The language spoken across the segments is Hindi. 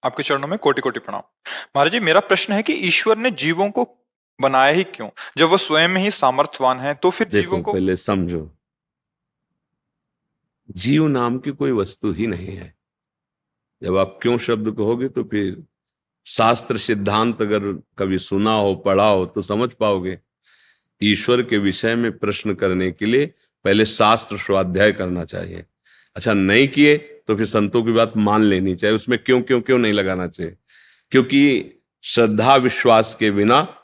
आपके चरणों में कोटि कोटि प्रणाम। महाराज जी, मेरा प्रश्न है कि ईश्वर ने जीवों को बनाया ही क्यों? जब वो स्वयं ही सामर्थ्यवान है तो फिर जीवों देखो, को। पहले समझो, जीव नाम की कोई वस्तु ही नहीं है। जब आप क्यों शब्द कहोगे तो फिर शास्त्र सिद्धांत अगर कभी सुना हो, पढ़ा हो, तो समझ पाओगे। ईश्वर के विषय में प्रश्न करने के लिए पहले शास्त्र स्वाध्याय करना चाहिए। अच्छा, नहीं किए तो फिर संतों की बात मान लेनी चाहिए, उसमें क्यों क्यों क्यों नहीं लगाना चाहिए। क्योंकि श्रद्धा विश्वास के बिना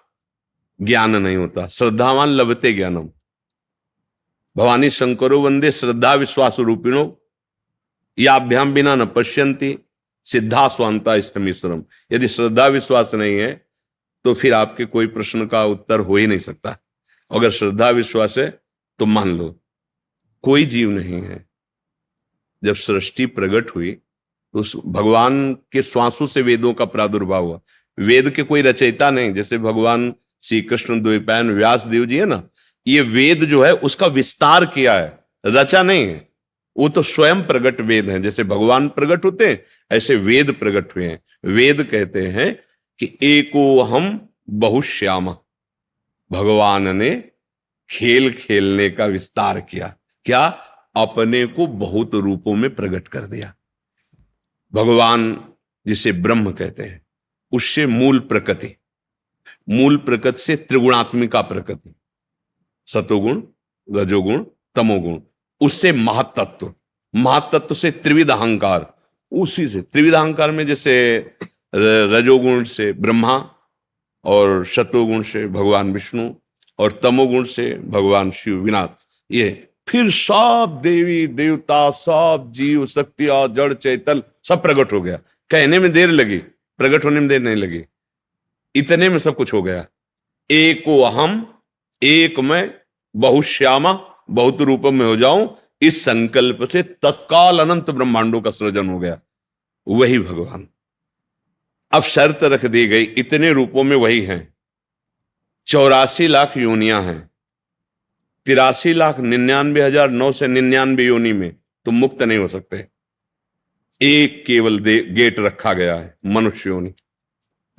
ज्ञान नहीं होता। श्रद्धावान लभते ज्ञानम। भवानी शंकरो वंदे श्रद्धा विश्वास रूपिणो, याभ्याम बिना न पश्यंती सिद्धा स्वांता स्तमीश्वरम। यदि श्रद्धा विश्वास नहीं है तो फिर आपके कोई प्रश्न का उत्तर हो ही नहीं सकता। अगर श्रद्धा विश्वास है तो मान लो कोई जीव नहीं है। जब सृष्टि प्रकट हुई तो उस भगवान के श्वासों से वेदों का प्रादुर्भाव हुआ। वेद के कोई रचयिता नहीं, जैसे भगवान श्री कृष्ण द्वैपायन व्यास देव जी है ना, ये वेद जो है उसका विस्तार किया है, रचा नहीं है। वो तो स्वयं प्रकट वेद हैं। जैसे भगवान प्रकट होते हैं ऐसे वेद प्रकट हुए हैं। वेद कहते हैं कि एको हम बहुश्याम। भगवान ने खेल खेलने का विस्तार किया। क्या? अपने को बहुत रूपों में प्रकट कर दिया। भगवान जिसे ब्रह्म कहते हैं, उससे मूल प्रकृति, मूल प्रकृति से त्रिगुणात्मिका प्रकृति, सतोगुण, रजोगुण, तमोगुण, उससे महतत्व, महतत्व से त्रिविध अहंकार, उसी से त्रिविध अहंकार में जैसे रजोगुण से ब्रह्मा, और शतोगुण से भगवान विष्णु, और तमोगुण से भगवान शिव विनाश। ये फिर सब देवी देवता, सब जीव शक्तियां, जड़ चैतल सब प्रकट हो गया। कहने में देर लगी, प्रकट होने में देर नहीं लगी। इतने में सब कुछ हो गया। एको अहम, एक मैं, बहुश्यामा, बहुत रूपों में हो जाऊं, इस संकल्प से तत्काल अनंत ब्रह्मांडों का सृजन हो गया। वही भगवान। अब शर्त रख दी गई, इतने रूपों में वही हैं। 84 लाख योनियां हैं। 83,99,999 योनि में तुम मुक्त नहीं हो सकते। एक केवल गेट रखा गया है, मनुष्य योनि।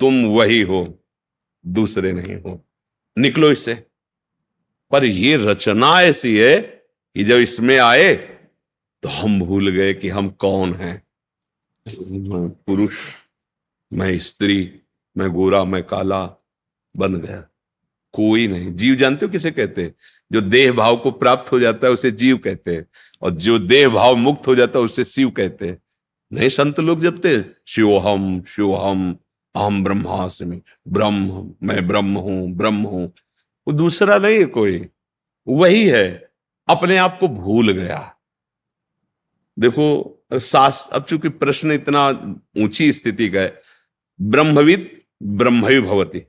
तुम वही हो, दूसरे नहीं हो। निकलो इससे। पर ये रचना ऐसी है कि जब इसमें आए तो हम भूल गए कि हम कौन हैं। मैं पुरुष, मैं स्त्री, मैं गोरा, मैं काला बन गया। कोई नहीं। जीव जानते हो किसे कहते हैं? जो देह भाव को प्राप्त हो जाता है उसे जीव कहते हैं, और जो देह भाव मुक्त हो जाता है उसे शिव कहते हैं। नहीं, संत लोग जपते शिवोहम शिवोहम, अहम ब्रह्मास्मि, ब्रह्म, मैं ब्रह्म हूं, ब्रह्म हूं। वो दूसरा नहीं है कोई, वही है। अपने आप को भूल गया। देखो, शास्त्र, अब चूंकि प्रश्न इतना ऊंची स्थिति का है, ब्रह्मविद ब्रह्मवि भवति।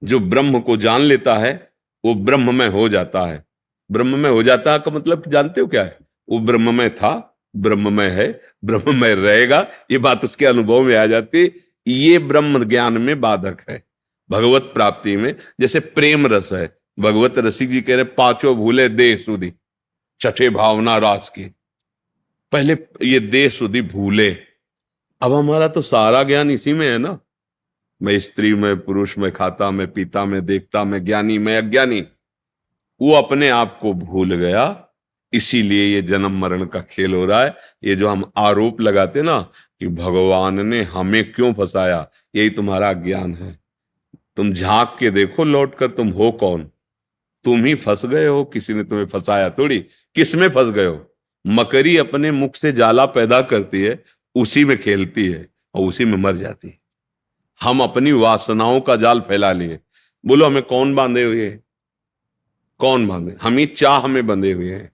जो ब्रह्म को जान लेता है वो ब्रह्म में हो जाता है। ब्रह्म में हो जाता है का मतलब जानते हो क्या है? वो ब्रह्म में था, ब्रह्म में है, ब्रह्म में रहेगा। ये बात उसके अनुभव में आ जाती है। ये ब्रह्म ज्ञान में बाधक है। भगवत प्राप्ति में जैसे प्रेम रस है, भगवत रसिक जी कह रहे पांचों भूले देह सुधि, छठे भावना रास की। पहले ये देह सुधि भूले। अब हमारा तो सारा ज्ञान इसी में है ना। मैं स्त्री, मैं पुरुष, मैं खाता, मैं पीता, मैं देखता, मैं ज्ञानी, मैं अज्ञानी। वो अपने आप को भूल गया। इसीलिए ये जन्म मरण का खेल हो रहा है। ये जो हम आरोप लगाते ना कि भगवान ने हमें क्यों फंसाया, यही तुम्हारा ज्ञान है। तुम झांक के देखो लौट कर, तुम हो कौन? तुम ही फंस गए हो, किसी ने तुम्हें फंसाया थोड़ी। किस में फंस गए हो? मकड़ी अपने मुख से जाला पैदा करती है, उसी में खेलती है और उसी में मर जाती है। हम अपनी वासनाओं का जाल फैला लिए। बोलो हमें कौन बांधे हुए है? कौन बांधे? हम ही चाह में बंधे हुए हैं।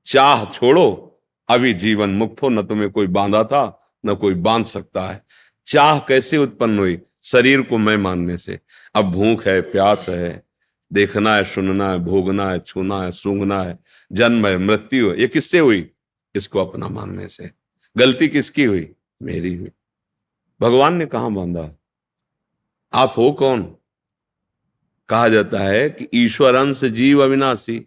चाह छोड़ो, अभी जीवन मुक्त हो। न तुम्हें कोई बांधा था, न कोई बांध सकता है। चाह कैसे उत्पन्न हुई? शरीर को मैं मानने से। अब भूख है, प्यास है, देखना है, सुनना है, भोगना है, छूना है, सूंघना है, जन्म है, मृत्यु है, ये किससे हुई? इसको अपना मानने से। गलती किसकी हुई? मेरी हुई। भगवान ने कहां बांधा? आप हो कौन? कहा जाता है कि ईश्वर अंश जीव अविनाशी।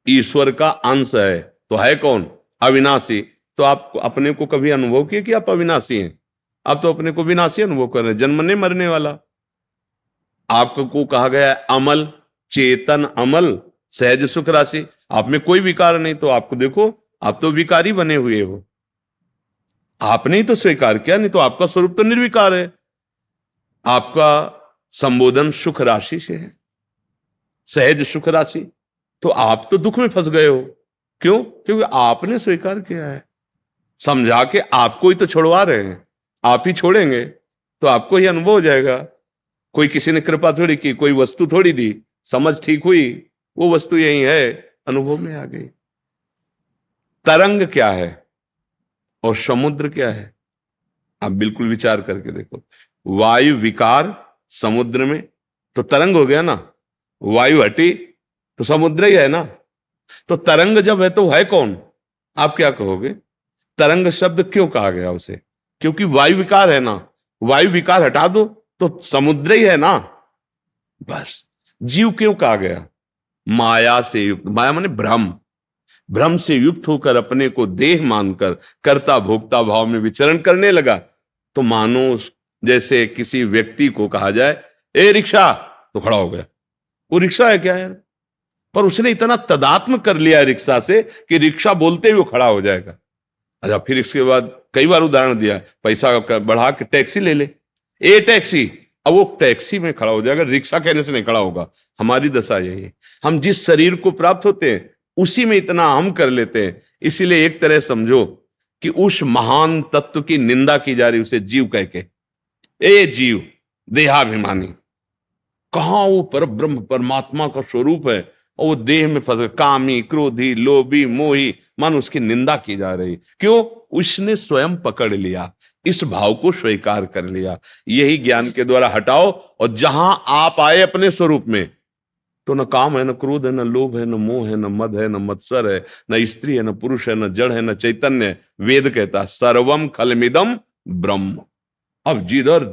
ईश्वर का अंश है तो है कौन? अविनाशी। तो आप अपने को कभी अनुभव किए कि आप अविनाशी हैं? आप तो अपने को विनाशी अनुभव कर रहे हैं, जन्मने मरने वाला। आपको कहा गया है अमल, चेतन अमल, सहज सुख राशि। आप में कोई विकार नहीं, तो आपको देखो, आप तो विकारी बने हुए हो। आपने ही तो स्वीकार किया, नहीं तो आपका स्वरूप तो निर्विकार है। आपका संबोधन सुख राशि से है, सहज सुख राशि। तो आप तो दुख में फंस गए हो। क्यों? क्योंकि आपने स्वीकार किया है। समझा के आपको ही तो छोड़वा रहे हैं, आप ही छोड़ेंगे तो आपको ही अनुभव हो जाएगा। कोई किसी ने कृपा थोड़ी की, कोई वस्तु थोड़ी दी, समझ ठीक हुई, वो वस्तु यही है, अनुभव में आ गई। तरंग क्या है और समुद्र क्या है, आप बिल्कुल विचार करके देखो। वायु विकार समुद्र में तो तरंग हो गया ना, वायु हटी तो समुद्र ही है ना। तो तरंग जब है तो है कौन? आप क्या कहोगे? तरंग शब्द क्यों कहा गया उसे? क्योंकि वायु विकार है ना, वायु विकार हटा दो तो समुद्र ही है ना। बस। जीव क्यों कहा गया? माया से युक्त, माया माने भ्रम, भ्रम से युक्त होकर अपने को देह मानकर कर्ता भोक्ता भाव में विचरण करने लगा। तो मानो जैसे किसी व्यक्ति को कहा जाए, ए रिक्शा, तो खड़ा हो गया। वो रिक्शा है क्या यार? पर उसने इतना तदात्म कर लिया रिक्शा से कि रिक्शा बोलते ही वो खड़ा हो जाएगा। अच्छा, फिर इसके बाद कई बार उदाहरण दिया, पैसा बढ़ा के टैक्सी ले ले, ए टैक्सी, अब वो टैक्सी में खड़ा हो जाएगा, रिक्शा कहने से नहीं खड़ा होगा। हमारी दशा यही है, हम जिस शरीर को प्राप्त होते हैं उसी में इतना हम कर लेते हैं। इसीलिए एक तरह समझो कि उस महान तत्व की निंदा की जा रही, उसे जीव कह के, ए जीव देहाभिमानी। कहां वो पर ब्रह्म परमात्मा का स्वरूप है और वो देह में फंस गया, कामी क्रोधी लोभी मोही, मान उसकी निंदा की जा रही। क्यों? उसने स्वयं पकड़ लिया, इस भाव को स्वीकार कर लिया। यही ज्ञान के द्वारा हटाओ, और जहां आप आए अपने स्वरूप में, तो न काम है, न क्रोध है, न लोभ है, न मोह है, न मद है, न मत्सर है, न स्त्री है, न पुरुष है, न जड़ है, न चैतन्य है। वेद कहता सर्वम खलमिदम ब्रह्म। अब जिधर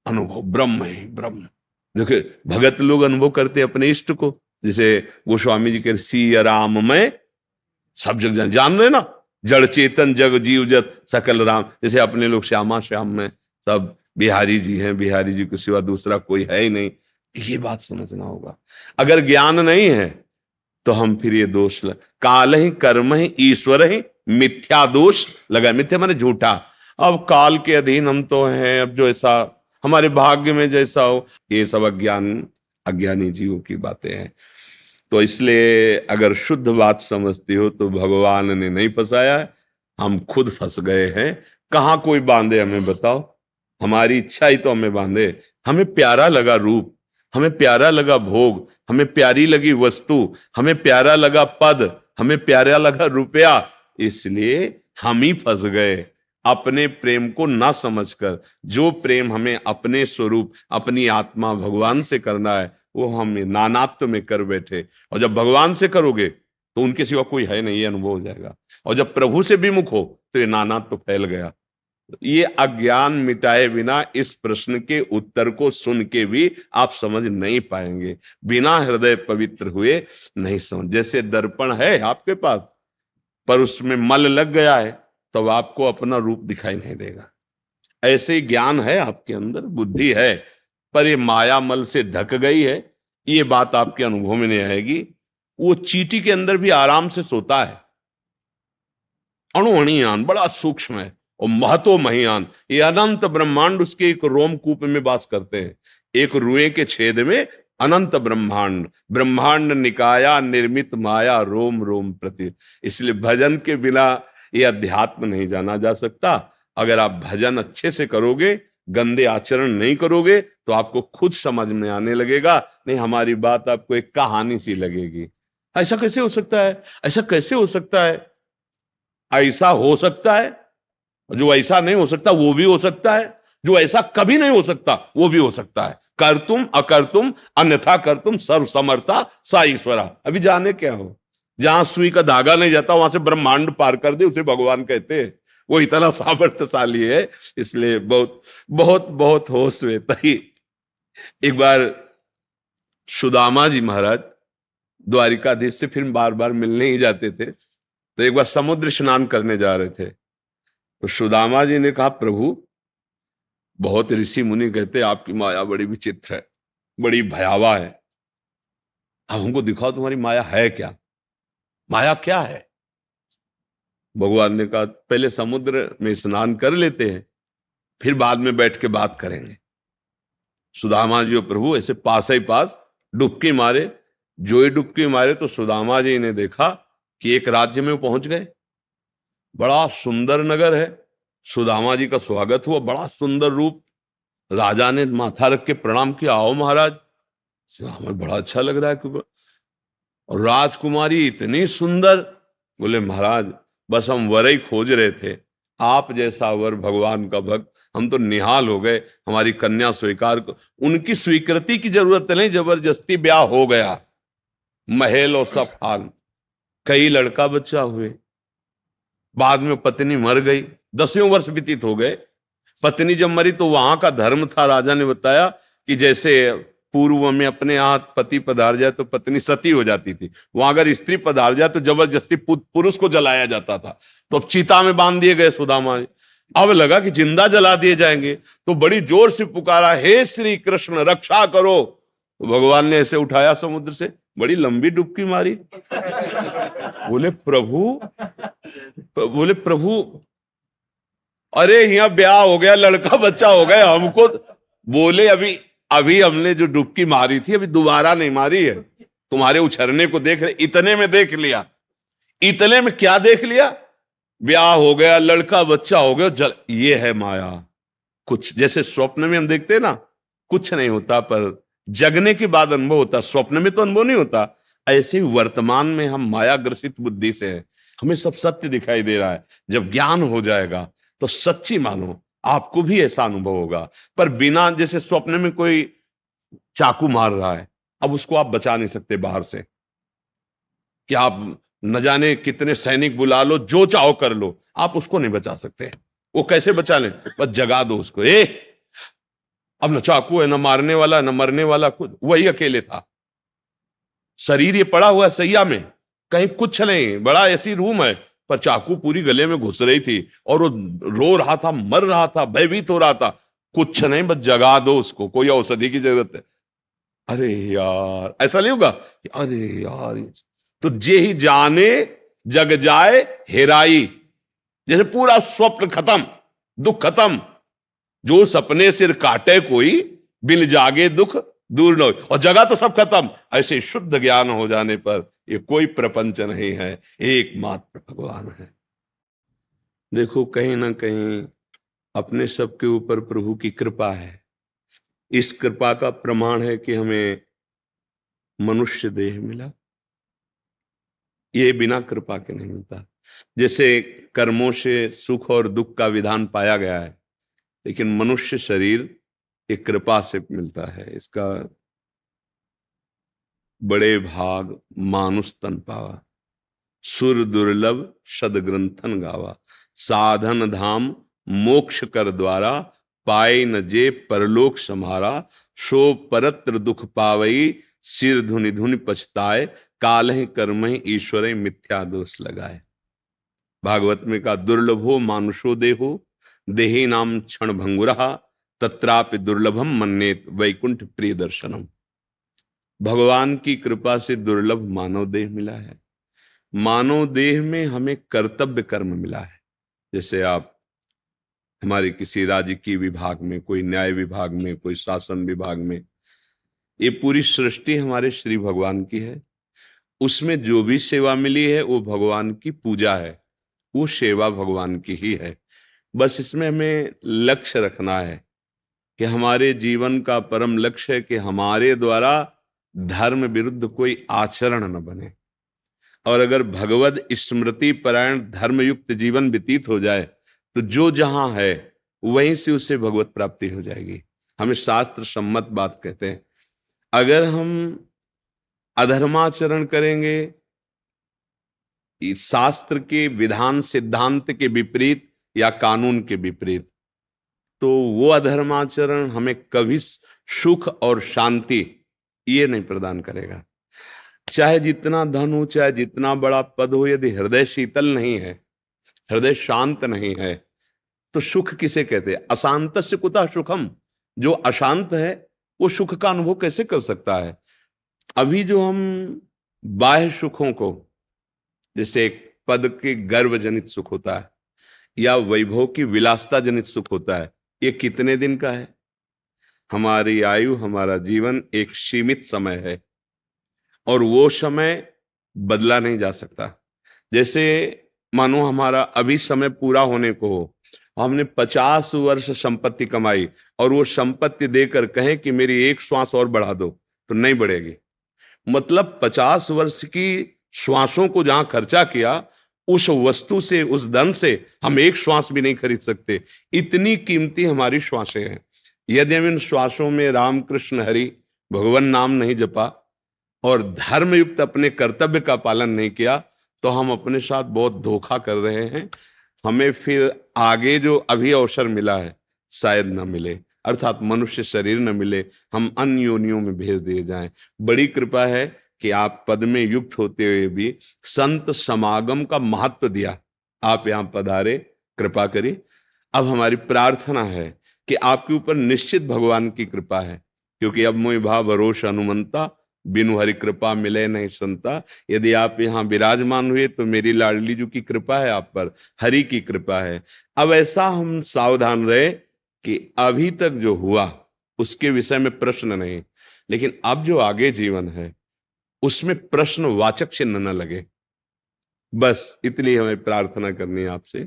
अनुभव ब्रह्म है, ब्रह्म। देखिए भगत लोग अनुभव करते अपने इष्ट को, जैसे गोस्वामी जी के सिया राम में सब जग जान रहे ना, जड़ चेतन जग जीव जत सकल राम। जैसे अपने लोग श्यामा श्याम में सब बिहारी जी हैं, बिहारी जी के सिवा दूसरा कोई है ही नहीं। ये बात समझना होगा। अगर ज्ञान नहीं है तो हम फिर ये दोष काल ही कर्म ही ईश्वर ही मिथ्या दोष लगा। मिथ्या माने झूठा। अब काल के अधीन हम तो हैं, अब जो ऐसा हमारे भाग्य में जैसा हो, ये सब अज्ञानी जीवों की बातें हैं। तो इसलिए अगर शुद्ध बात समझती हो तो भगवान ने नहीं फंसाया है, हम खुद फंस गए हैं। कहाँ कोई बांधे हमें बताओ? हमारी इच्छा ही तो हमें बांधे। हमें प्यारा लगा रूप, हमें प्यारा लगा भोग, हमें प्यारी लगी वस्तु, हमें प्यारा लगा पद, हमें प्यारा लगा रुपया, इसलिए हम ही फंस गए अपने प्रेम को ना समझकर। जो प्रेम हमें अपने स्वरूप अपनी आत्मा भगवान से करना है, वो हम नानात्व में कर बैठे। और जब भगवान से करोगे तो उनके सिवा कोई है नहीं, ये अनुभव हो जाएगा। और जब प्रभु से विमुख हो तो ये नानात्व फैल गया। ये अज्ञान मिटाए बिना इस प्रश्न के उत्तर को सुन के भी आप समझ नहीं पाएंगे। बिना हृदय पवित्र हुए नहीं समझ। जैसे दर्पण है आपके पास, पर उसमें मल लग गया है, तो आपको अपना रूप दिखाई नहीं देगा। ऐसे ही ज्ञान है आपके अंदर, बुद्धि है, पर ये माया मल से ढक गई है। ये बात आपके अनुभव में नहीं आएगी। वो चींटी के अंदर भी आराम से सोता है, अणुअणियान बड़ा सूक्ष्म है, और महतो महियान, ये अनंत ब्रह्मांड उसके एक रोमकूप में वास करते हैं। एक रुए के छेद में अनंत ब्रह्मांड, ब्रह्मांड निकाया निर्मित माया रोम रोम प्रति। इसलिए भजन के बिना ये अध्यात्म नहीं जाना जा सकता। अगर आप भजन अच्छे से करोगे, गंदे आचरण नहीं करोगे, तो आपको खुद समझ में आने लगेगा। नहीं, हमारी बात आपको एक कहानी सी लगेगी। ऐसा कैसे हो सकता है? ऐसा कैसे हो सकता है? ऐसा हो सकता है। जो ऐसा नहीं हो सकता वो भी हो सकता है, जो ऐसा कभी नहीं हो सकता वो भी हो सकता है। कर तुम अकर तुम अन्यथा कर तुम सर्व समर्था सा ईश्वरा। अभी जाने क्या हो, जहां सुई का धागा नहीं जाता वहां से ब्रह्मांड पार कर दे, उसे भगवान कहते हैं। वो इतना सामर्थ्यशाली है। इसलिए बहुत बहुत बहुत होश में तही। एक बार सुदामा जी महाराज द्वारिकाधीश से फिर बार बार मिलने ही जाते थे। तो एक बार समुद्र स्नान करने जा रहे थे, तो सुदामा जी ने कहा, प्रभु बहुत ऋषि मुनि कहते आपकी माया बड़ी विचित्र है, बड़ी भयावह है। अब हमको दिखाओ तुम्हारी माया है क्या, माया क्या है। भगवान ने कहा पहले समुद्र में स्नान कर लेते हैं, फिर बाद में बैठ के बात करेंगे। सुदामा जी और प्रभु ऐसे पास ही पास डुबकी मारे। जो ही डुबकी मारे तो सुदामा जी ने देखा कि एक राज्य में वो पहुंच गए। बड़ा सुंदर नगर है। सुदामा जी का स्वागत हुआ, बड़ा सुंदर रूप। राजा ने माथा रख के प्रणाम किया, आओ महाराज। हमें बड़ा अच्छा लग रहा है। और राजकुमारी इतनी सुंदर। बोले महाराज बस हम वर ही खोज रहे थे, आप जैसा वर, भगवान का भक्त, हम तो निहाल हो गए। हमारी कन्या स्वीकार को, उनकी स्वीकृति की जरूरत नहीं, जबरदस्ती ब्याह हो गया। महल और सब हाल, कई लड़का बच्चा हुए। बाद में पत्नी मर गई, 10वें वर्ष व्यतीत हो गए। पत्नी जब मरी तो वहां का धर्म था, राजा ने बताया कि जैसे पूर्व में अपने यहाँ पति पधार जाए तो पत्नी सती हो जाती थी, वहां अगर स्त्री पधार जाए तो जबरदस्ती पुरुष को जलाया जाता था। तो अब चिता में बांध दिए गए सुदामा। अब लगा कि जिंदा जला दिए जाएंगे, तो बड़ी जोर से पुकारा, हे श्री कृष्ण रक्षा करो। तो भगवान ने ऐसे उठाया समुद्र से, बड़ी लंबी डुबकी मारी। बोले प्रभु अरे यहाँ ब्याह हो गया, लड़का बच्चा हो गया हमको। बोले अभी अभी हमने जो डुबकी मारी थी अभी दोबारा नहीं मारी है, तुम्हारे उछरने को देख रहे, इतने में देख लिया। इतने में क्या देख लिया, ब्याह हो गया, लड़का बच्चा हो गया। ये है माया। कुछ जैसे स्वप्न में हम देखते हैं ना, कुछ नहीं होता, पर जगने के बाद अनुभव होता, स्वप्न में तो अनुभव नहीं होता। ऐसे ही वर्तमान में हम माया ग्रसित बुद्धि से हैं, हमें सब सत्य दिखाई दे रहा है। जब ज्ञान हो जाएगा तो सच्ची मानो, आपको भी ऐसा अनुभव होगा। पर बिना, जैसे स्वप्न में कोई चाकू मार रहा है, अब उसको आप बचा नहीं सकते बाहर से, कि आप न जाने कितने सैनिक बुला लो, जो चाहो कर लो, आप उसको नहीं बचा सकते। वो कैसे बचा लें, बस जगा दो उसको। अब न चाकू है, न मारने वाला, न मरने वाला, खुद वही अकेले था। शरीर ये पड़ा हुआ है सैया में, कहीं कुछ नहीं, बड़ा ऐसी रूम है, पर चाकू पूरी गले में घुस रही थी और वो रो रहा था, मर रहा था, भयभीत हो रहा था। कुछ नहीं, बस जगा दो उसको, कोई औषधि की जरूरत है। अरे यार, ऐसा नहीं होगा, अरे यार, तो जे ही जाने जग जाए हेराई। जैसे पूरा स्वप्न खत्म, दुख खत्म। जो सपने सिर काटे कोई, बिन जागे दुख दूर न हो। और जगह तो सब खत्म। ऐसे शुद्ध ज्ञान हो जाने पर ये कोई प्रपंच नहीं है, एकमात्र भगवान है। देखो कहीं ना कहीं अपने सबके ऊपर प्रभु की कृपा है। इस कृपा का प्रमाण है कि हमें मनुष्य देह मिला। ये बिना कृपा के नहीं मिलता। जैसे कर्मों से सुख और दुख का विधान पाया गया है, लेकिन मनुष्य शरीर एक कृपा से मिलता है। इसका बड़े भाग मानुष तन पावा, सुर दुर्लभ सदग्रंथन गावा, साधन धाम मोक्ष कर द्वारा, पाए न जे परलोक समारा, सो परत्र दुख पावई, सिर धुनि धुनि पछताए, कालहि कर्महि ईश्वर मिथ्या दोष लगाए। भागवत में का दुर्लभो मानुषो देहो, देही नाम क्षण भंगुरहा, तत्रापि दुर्लभम मन्नेत वैकुंठ प्रिय दर्शनम। भगवान की कृपा से दुर्लभ मानव देह मिला है। मानव देह में हमें कर्तव्य कर्म मिला है। जैसे आप हमारे किसी राजकीय विभाग में, कोई न्याय विभाग में, कोई शासन विभाग में, ये पूरी सृष्टि हमारे श्री भगवान की है। उसमें जो भी सेवा मिली है वो भगवान की पूजा है, वो सेवा भगवान की ही है। बस इसमें हमें लक्ष्य रखना है कि हमारे जीवन का परम लक्ष्य है कि हमारे द्वारा धर्म विरुद्ध कोई आचरण न बने। और अगर भगवद स्मृति परायण धर्मयुक्त जीवन व्यतीत हो जाए तो जो जहां है वहीं से उसे भगवत प्राप्ति हो जाएगी। हमें शास्त्र सम्मत बात कहते हैं। अगर हम अधर्माचरण करेंगे, शास्त्र के विधान सिद्धांत के विपरीत या कानून के विपरीत, तो वो अधर्माचरण हमें कभी सुख और शांति ये नहीं प्रदान करेगा। चाहे जितना धन हो, चाहे जितना बड़ा पद हो, यदि हृदय शीतल नहीं है, हृदय शांत नहीं है, तो सुख किसे कहते हैं? अशांतस्य कुतः सुखम। जो अशांत है वो सुख का अनुभव कैसे कर सकता है? अभी जो हम बाह्य सुखों को, जैसे एक पद के गर्व जनित सुख होता है या वैभव की विलासता जनित सुख होता है, ये कितने दिन का है? हमारी आयु, हमारा जीवन एक सीमित समय है और वो समय बदला नहीं जा सकता। जैसे मानो हमारा अभी समय पूरा होने को हो, हमने 50 वर्ष संपत्ति कमाई और वो संपत्ति देकर कहें कि मेरी एक श्वास और बढ़ा दो, तो नहीं बढ़ेगी। मतलब 50 वर्ष की श्वासों को जहां खर्चा किया, उस वस्तु से, उस धन से हम एक श्वास भी नहीं खरीद सकते। इतनी कीमती हमारी श्वासें हैं। यदि हम इन श्वासों में राम कृष्ण हरि भगवान नाम नहीं जपा और धर्मयुक्त अपने कर्तव्य का पालन नहीं किया, तो हम अपने साथ बहुत धोखा कर रहे हैं। हमें फिर आगे जो अभी अवसर मिला है शायद न मिले, अर्थात मनुष्य शरीर न मिले, हम अन्य योनियों में भेज दिए जाएं। बड़ी कृपा है कि आप पद में युक्त होते हुए भी संत समागम का महत्व दिया। आप यहाँ पधारे, कृपा करी। अब हमारी प्रार्थना है कि आपके ऊपर निश्चित भगवान की कृपा है, क्योंकि अब मोहि भाव भरोस हनुमंता, बिनु हरि कृपा मिले नहीं संता। यदि आप यहाँ विराजमान हुए तो मेरी लाडली जी की कृपा है आप पर, हरि की कृपा है। अब ऐसा हम सावधान रहे कि अभी तक जो हुआ उसके विषय में प्रश्न नहीं, लेकिन अब जो आगे जीवन है उसमें प्रश्नवाचक चिन्ह न लगे। बस इतनी हमें प्रार्थना करनी है आपसे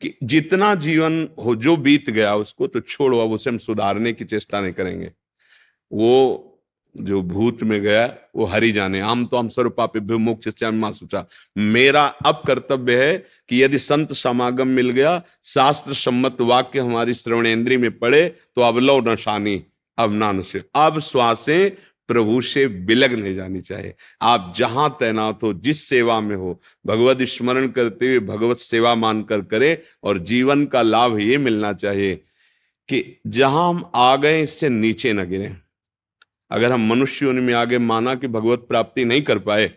कि जितना जीवन हो, जो बीत गया उसको तो छोड़ो, अब उसे हम सुधारने की चेष्टा नहीं करेंगे। वो जो भूत में गया वो हरि जाने। आम तो हम सर्व पापेभ्यो मोक्षयिष्यामि शुचा। मेरा अब कर्तव्य है कि यदि संत समागम मिल गया, शास्त्र सम्मत वाक्य हमारी श्रवणेन्द्रिय में पड़े, तो अब लो नशानी, अब ना नशे। अब श्वासें प्रभु से बिलग नहीं जानी चाहिए। आप जहां तैनात हो, जिस सेवा में हो, भगवत स्मरण करते हुए भगवत सेवा मानकर करे। और जीवन का लाभ ये मिलना चाहिए कि जहां हम आ गए इससे नीचे न गिरे। अगर हम मनुष्य योनि में आगे माना कि भगवत प्राप्ति नहीं कर पाए,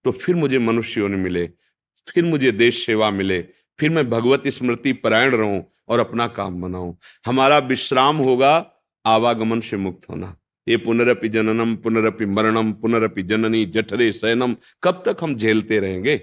तो फिर मुझे मनुष्य योनि मिले, फिर मुझे देश सेवा मिले, फिर मैं भगवत स्मृति परायण रहूं और अपना काम बनाऊं। हमारा विश्राम होगा आवागमन से मुक्त होना। ये पुनरपि जननम पुनरपि मरणम पुनरपि जननी जठरे शयनम, कब तक हम झेलते रहेंगे?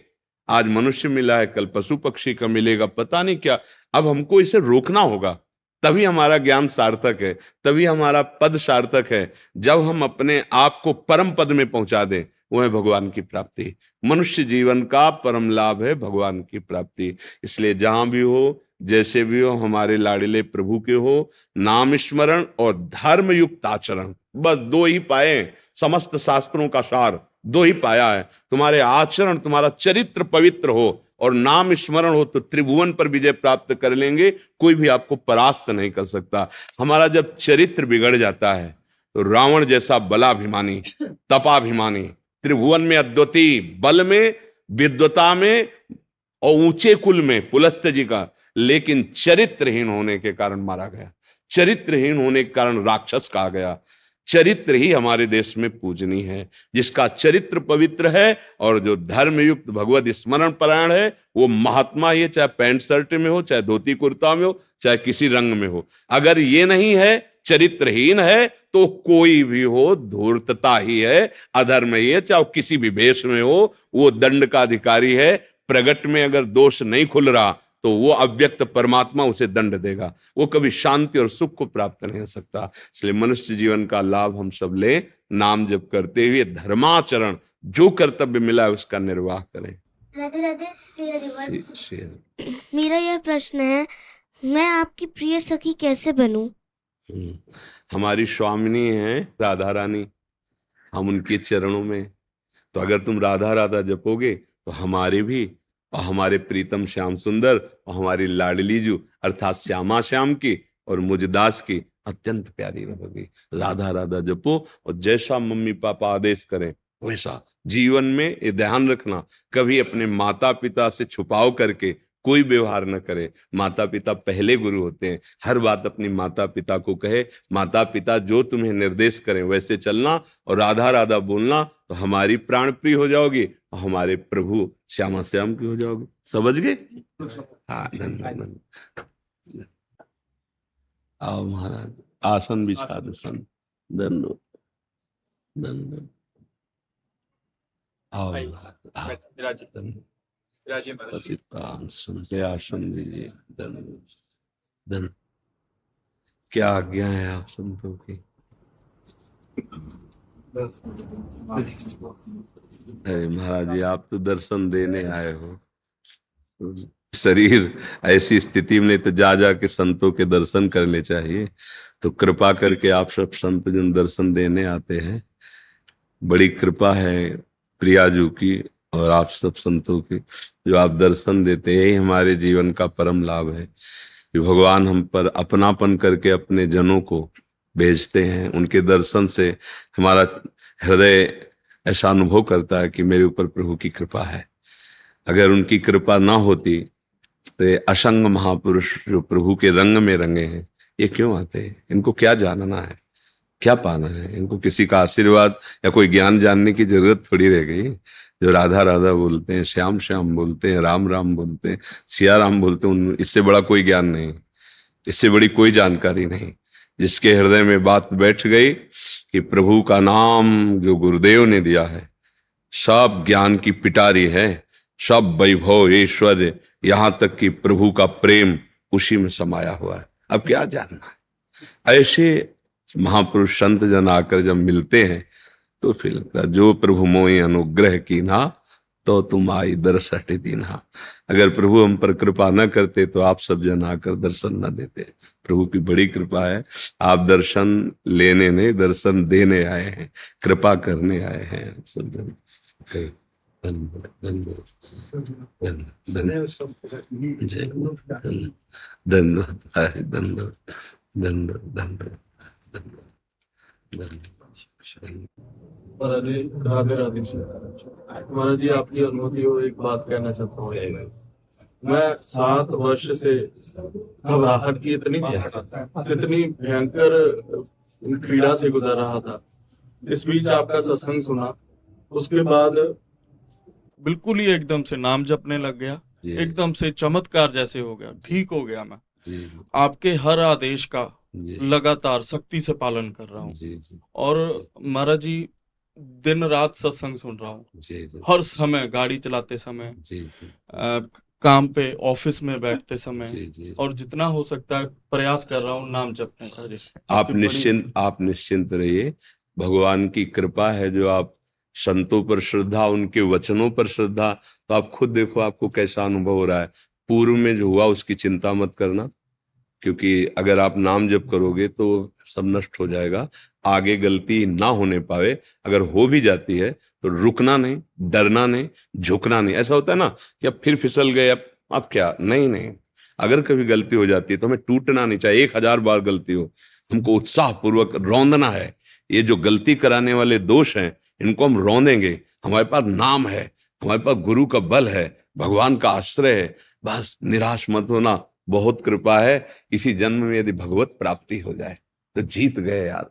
आज मनुष्य मिला है, कल पशु पक्षी का मिलेगा, पता नहीं क्या। अब हमको इसे रोकना होगा, तभी हमारा ज्ञान सार्थक है, तभी हमारा पद सार्थक है। जब हम अपने आप को परम पद में पहुंचा दें, वह है भगवान की प्राप्ति। मनुष्य जीवन का परम लाभ है भगवान की प्राप्ति। इसलिए जहां भी हो, जैसे भी हो, हमारे लाडले प्रभु के हो, नाम स्मरण और धर्म युक्त आचरण, बस दो ही पाए। समस्त शास्त्रों का सार दो ही पाया है। तुम्हारे आचरण, तुम्हारा चरित्र पवित्र हो और नाम स्मरण हो, तो त्रिभुवन पर विजय प्राप्त कर लेंगे। कोई भी आपको परास्त नहीं कर सकता। हमारा जब चरित्र बिगड़ जाता है, तो रावण जैसा बलाभिमानी, तपाभिमानी, त्रिभुवन में अद्वितीय, बल में, विद्वता में और ऊंचे कुल में पुलस्त्य जी का, लेकिन चरित्रहीन होने के कारण मारा गया। चरित्रहीन होने के कारण राक्षस कहा गया। चरित्र ही हमारे देश में पूजनीय है। जिसका चरित्र पवित्र है और जो धर्मयुक्त भगवत स्मरण परायण है, वो महात्मा ही है, चाहे पैंट शर्ट में हो, चाहे धोती कुर्ता में हो, चाहे किसी रंग में हो। अगर ये नहीं है, चरित्रहीन है, तो कोई भी हो धूर्तता ही है, अधर्म ही है, चाहे किसी भी भेष में हो, वो दंड का अधिकारी है। प्रगट में अगर दोष नहीं खुल रहा, तो वो अव्यक्त परमात्मा उसे दंड देगा। वो कभी शांति और सुख को प्राप्त नहीं हो सकता। इसलिए मनुष्य जीवन का लाभ हम सब ले, नाम जप करते हुए धर्माचरण, जो कर्तव्य मिला है उसका निर्वाह करें। राधे राधे, श्री हरिवंश। मेरा यह प्रश्न है, मैं आपकी प्रिय सखी कैसे बनूं? हमारी स्वामिनी है राधा रानी, हम उनके चरणों में। तो अगर तुम राधा राधा जपोगे, तो हमारे भी और हमारे प्रीतम श्याम सुंदर और हमारी लाडली जू अर्थात श्यामा श्याम की और मुझदास की अत्यंत प्यारी रहोगी। राधा राधा जपो और जैसा मम्मी पापा आदेश करें वैसा। जीवन में ये ध्यान रखना, कभी अपने माता पिता से छुपाव करके कोई व्यवहार न करे। माता पिता पहले गुरु होते हैं। हर बात अपनी माता पिता को कहे। माता पिता जो तुम्हें निर्देश करें वैसे चलना और राधा राधा बोलना, तो हमारी प्राण प्रिय हो जाओगी और हमारे प्रभु श्यामा श्याम की हो जाओगे। समझ गए? हाँ, धन्यवाद। आओ महाराज, आसन बिछा दो संत। दंडो दंडो। आओ महाराज, आओ। दंडो। पतित पावन सुनते आसन दीजिए। दंडो दंडो। क्या आज्ञा है आप संतों की? अरे महाराज जी, आप तो दर्शन देने आए हो। शरीर ऐसी स्थिति में तो जा जा के संतों के दर्शन करने चाहिए। तो कृपा करके आप सब संत जन दर्शन देने आते हैं। बड़ी कृपा है प्रियाजू की और आप सब संतों की, जो आप दर्शन देते हैं। हमारे जीवन का परम लाभ है कि भगवान हम पर अपनापन करके अपने जनों को भेजते हैं। उनके दर्शन से हमारा हृदय ऐसा अनुभव करता है कि मेरे ऊपर प्रभु की कृपा है। अगर उनकी कृपा ना होती तो ये असंग महापुरुष जो प्रभु के रंग में रंगे हैं, ये क्यों आते हैं? इनको क्या जानना है, क्या पाना है? इनको किसी का आशीर्वाद या कोई ज्ञान जानने की जरूरत थोड़ी रह गई। जो राधा राधा बोलते हैं, श्याम श्याम बोलते हैं, राम राम बोलते हैं, सिया राम बोलते हैं, इससे बड़ा कोई ज्ञान नहीं, इससे बड़ी कोई जानकारी नहीं। जिसके हृदय में बात बैठ गई कि प्रभु का नाम जो गुरुदेव ने दिया है सब ज्ञान की पिटारी है, सब वैभव ऐश्वर्य, यहां तक कि प्रभु का प्रेम उसी में समाया हुआ है। अब क्या जानना है? ऐसे महापुरुष संत जन आकर जब मिलते हैं तो फिर लगता है जो प्रभु मोहि अनुग्रह कीन्हा तो तुम आई दर्शटि दीन्हा। अगर प्रभु हम पर कृपा न करते तो आप सब जन आकर दर्शन न देते। प्रभु की बड़ी कृपा है, आप दर्शन लेने नहीं दर्शन देने आए हैं, कृपा करने आए हैं आप सब जन। महाराज जी राधे राधे। महाराज जी आपकी अनुमति हो एक बात कहना चाहता हूँ। मैं 7 वर्ष से घबराहट की इतनी भयंकर पीड़ा से गुजर रहा था। इस बीच आपका सत्संग सुना, उसके बाद बिल्कुल ही एकदम से नाम जपने लग गया, एकदम से चमत्कार जैसे हो गया, ठीक हो गया। मैं आपके हर आदेश का लगातार सख्ती से पालन कर रहा हूँ और महाराज जी दिन रात सत्संग सुन रहा हूँ। हर समय गाड़ी चलाते समय, काम पे, ऑफिस में बैठते समय, और जितना हो सकता है प्रयास कर रहा हूँ नाम जपने का। आप निश्चिंत रहिए, भगवान की कृपा है जो आप संतों पर श्रद्धा, उनके वचनों पर श्रद्धा, तो आप खुद देखो आपको कैसा अनुभव हो रहा है। पूर्व में जो हुआ उसकी चिंता मत करना, क्योंकि अगर आप नाम जप करोगे तो सब नष्ट हो जाएगा। आगे गलती ना होने पावे, अगर हो भी जाती है तो रुकना नहीं, डरना नहीं, झुकना नहीं। ऐसा होता है ना कि अब फिर फिसल गए, अब क्या, नहीं। अगर कभी गलती हो जाती है तो हमें टूटना नहीं चाहिए। 1000 बार गलती हो, हमको उत्साह पूर्वक रौंदना है। ये जो गलती कराने वाले दोष हैं इनको हम रौंदेंगे। हमारे पास नाम है, हमारे पास गुरु का बल है, भगवान का आश्रय है। बस निराश मत होना, बहुत कृपा है। इसी जन्म में यदि भगवत प्राप्ति हो जाए तो जीत गए यार।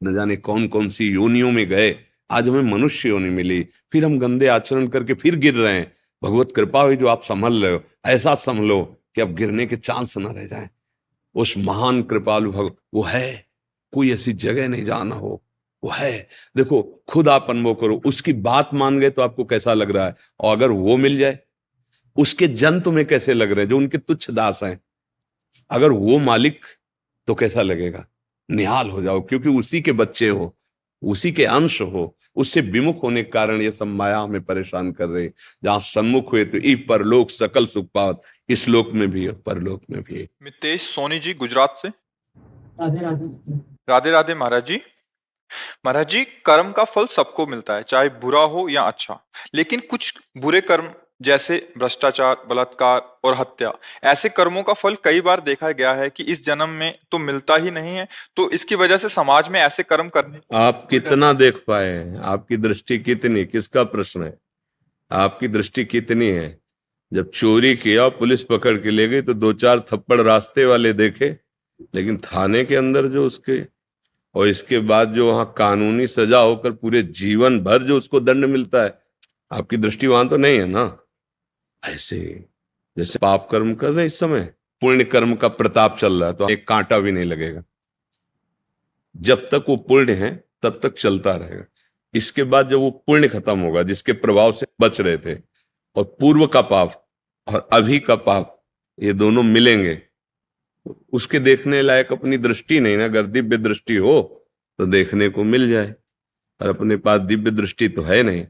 न जाने कौन कौन सी योनियों में गए, आज हमें मनुष्य योनि मिली, फिर हम गंदे आचरण करके फिर गिर रहे हैं। भगवत कृपा हुई जो आप संभल रहे हो, ऐसा संभलो कि अब गिरने के चांस न रह जाए। उस महान कृपालु वो है, कोई ऐसी जगह नहीं जाना हो, वो है। देखो खुद आप अनुभव करो, उसकी बात मान गए तो आपको कैसा लग रहा है, और अगर वो मिल जाए, उसके जन तुम्हें कैसे लग रहे हैं जो उनके तुच्छ दास हैं, अगर वो मालिक तो कैसा लगेगा। निहाल हो जाओ, क्योंकि उसी के बच्चे हो, उसी के अंश हो। उससे विमुख होने के कारण ये सब माया हमें परेशान कर रही। जहां सन्मुख हुए तो ई परलोक सकल सुख पावत, इस लोक में भी है परलोक में भी है। मितेश सोनी जी गुजरात से। राधे राधे। राधे राधे महाराज जी। महाराज जी, कर्म का फल सबको मिलता है, चाहे बुरा हो या अच्छा, लेकिन कुछ बुरे कर्म जैसे भ्रष्टाचार, बलात्कार और हत्या, ऐसे कर्मों का फल कई बार देखा गया है कि इस जन्म में तो मिलता ही नहीं है। तो इसकी वजह से समाज में ऐसे कर्म करने, आप कितना देख पाए, आपकी दृष्टि कितनी, किसका प्रश्न है, आपकी दृष्टि कितनी है। जब चोरी किया पुलिस पकड़ के ले गई तो 2-4 थप्पड़ रास्ते वाले देखे, लेकिन थाने के अंदर जो उसके, और इसके बाद जो वहां कानूनी सजा होकर पूरे जीवन भर जो उसको दंड मिलता है, आपकी दृष्टि वहां तो नहीं है ना। ऐसे जैसे पाप कर्म कर रहे इस समय, पुण्य कर्म का प्रताप चल रहा है तो एक कांटा भी नहीं लगेगा। जब तक वो पुण्य है तब तक चलता रहेगा। इसके बाद जब वो पुण्य खत्म होगा, जिसके प्रभाव से बच रहे थे, और पूर्व का पाप और अभी का पाप ये दोनों मिलेंगे, उसके देखने लायक अपनी दृष्टि नहीं ना। अगर दिव्य दृष्टि हो तो देखने को मिल जाए, और अपने पास दिव्य दृष्टि तो है नहीं।